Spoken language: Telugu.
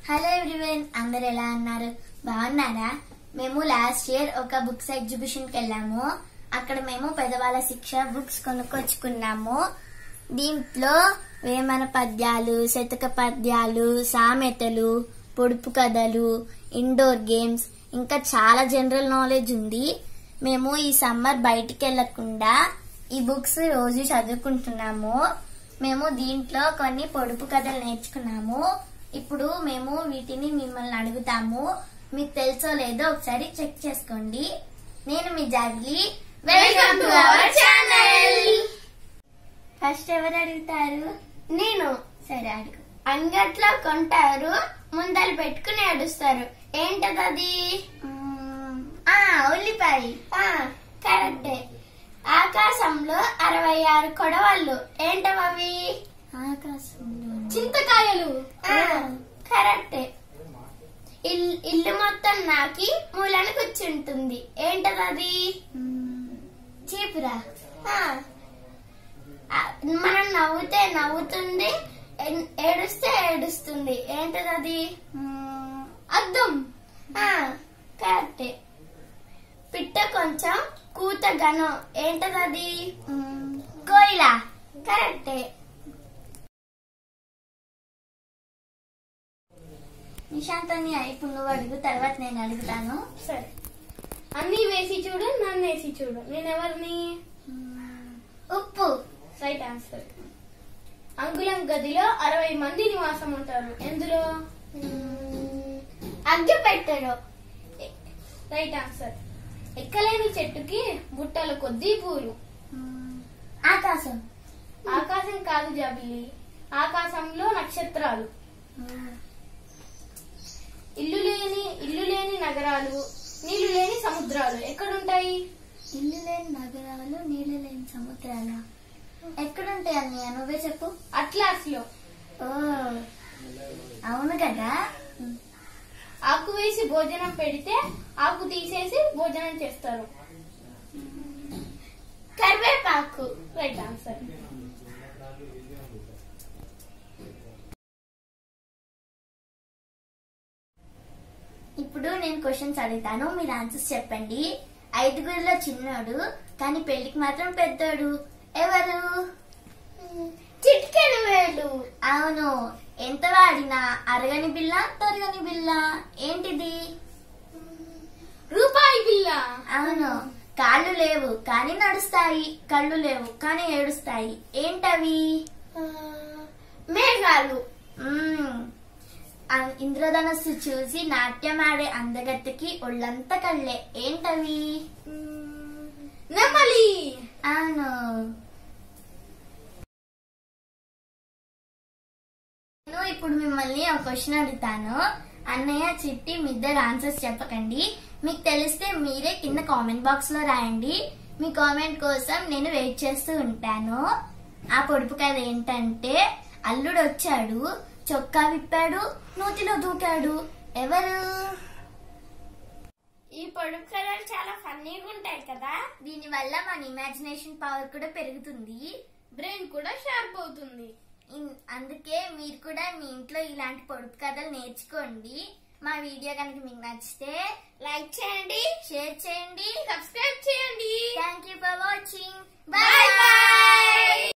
హలో ఎవ్రీవన్, అందరు ఎలా అన్నారు? బాగున్నారా? మేము లాస్ట్ ఇయర్ ఒక బుక్స్ ఎగ్జిబిషన్ కి వెళ్ళాము. అక్కడ మేము పెద్దవాళ్ళ శిక్ష బుక్స్ కొనుక్కొచ్చుకున్నాము. దీంట్లో వేమన పద్యాలు, శతక పద్యాలు, సామెతలు, పొడుపు కథలు, ఇండోర్ గేమ్స్, ఇంకా చాలా జనరల్ నాలెడ్జ్ ఉంది. మేము ఈ సమ్మర్ బయటికి వెళ్లకుండా ఈ బుక్స్ రోజు చదువుకుంటున్నాము. మేము దీంట్లో కొన్ని పొడుపు కథలు నేర్చుకున్నాము. ఇప్పుడు మేము వీటిని మిమ్మల్ని అడుగుతాము. మీకు తెలుసో లేదో ఒకసారి చెక్ చేసుకోండి. నేను మీ జాగ్లీ. Welcome to our channel. First ఎవరు అడుగుతారు? నేను. సరే అడుగు. అంగట్లో కొంటారు, ముందలు పెట్టుకుని ఏడుస్తారు. ఏంటది? ఉల్లిపాయ. కరెక్టే. ఆకాశంలో 66 కొడవళ్ళు. ఏంటవి? ఆకాశంలో చింతకాయలు. కరెక్టే. ఇల్లు మొత్తం నాకి మూలను కూర్చుంటుంది. ఏంటది? చీపురా. మనం నవ్వుతే నవ్వుతుంది, ఏడుస్తే ఏడుస్తుంది. ఏంటది? అద్దం. కరెక్టే. పిట్ట కొంచెం కూత గనం. ఏంటది? కోయిల. కరెక్టే. నిశాంతని ఇప్పుడు నువ్వు అడుగు, తర్వాత నేను అడుగుతాను. సరే. అన్ని వేసి చూడు, నన్ను వేసి చూడు. నేనెవరిని? ఉప్పు. Right answer. అంగుళం గదిలో 60 మంది నివాసం ఉంటారు. ఎందులో? అగ్గి పెట్టెలో. Right answer. ఎక్కలేని చెట్టుకి బుట్టల కొద్దీ పూలు. ఆకాశం. ఆకాశం కాదు జాబిల్లి, ఆకాశంలో నక్షత్రాలు. ఇల్లు లేని నగరాలు, నీళ్లు లేని సముద్రాలు ఎక్కడుంటాయి? ఇల్లు లేని నగరాలు, నీళ్లు లేని సముద్రాలు ఎక్కడుంటాయి అన్నయ్య? నువ్వే చెప్పు. అట్లాస్ లో. ఓ అవును కదా. ఆకు వేసి భోజనం పెడితే ఆకు తీసేసి భోజనం చేస్తారు. కరివేపాకు. Right answer. ఇప్పుడు నేను క్వశ్చన్స్ అడుగుతాను, మీరు ఆన్సర్స్ చెప్పండి. 5గురిలో చిన్నోడు కానీ పెళ్లికి మాత్రం పెద్దోడు ఎవరు? చిటికెన వేలు. అవును. ఎంత వాడినా అరగని బిల్ల, తరగని బిల్ల. ఏంటిది? రూపాయి బిల్ల. అవును. కాళ్ళు లేవు కానీ నడుస్తాయి, కళ్ళు లేవు కానీ ఏడుస్తాయి. ఏంటవి? మేఘాలు. ఇంద్రధనస్సు చూసి నాట్యమాడే అందగత్తెకి ఒళ్ళంతా కళ్ళే. ఏంటవి? నెమలి. అవును. నేను ఇప్పుడు మిమ్మల్ని ఒక క్వశ్చన్ అడుగుతాను. అన్నయ్య, చిట్టి, మీ ఇద్దరు ఆన్సర్స్ చెప్పకండి. మీకు తెలిస్తే మీరే కింద కామెంట్ బాక్స్ లో రాయండి. మీ కామెంట్ కోసం నేను వెయిట్ చేస్తూ ఉంటాను. ఆ పొడుపు కథ ఏంటంటే, అల్లుడు వచ్చాడు, చొక్కా విప్పాడు, నూతిలో దూకాడు. ఎవరు? ఈ పొడుపు కథలు చాలా ఫన్నీగా ఉంటాయి కదా. దీని వల్ల మన ఇమాజినేషన్ పవర్ కూడా పెరుగుతుంది, బ్రెయిన్ కూడా షార్ప్ అవుతుంది. అందుకే మీరు కూడా మీ ఇంట్లో ఇలాంటి పొడుపు కథలు నేర్చుకోండి. మా వీడియో కనుక మీకు నచ్చితే లైక్ చేయండి, షేర్ చేయండి, సబ్స్క్రైబ్ చేయండి. Thank you for watching. Bye bye.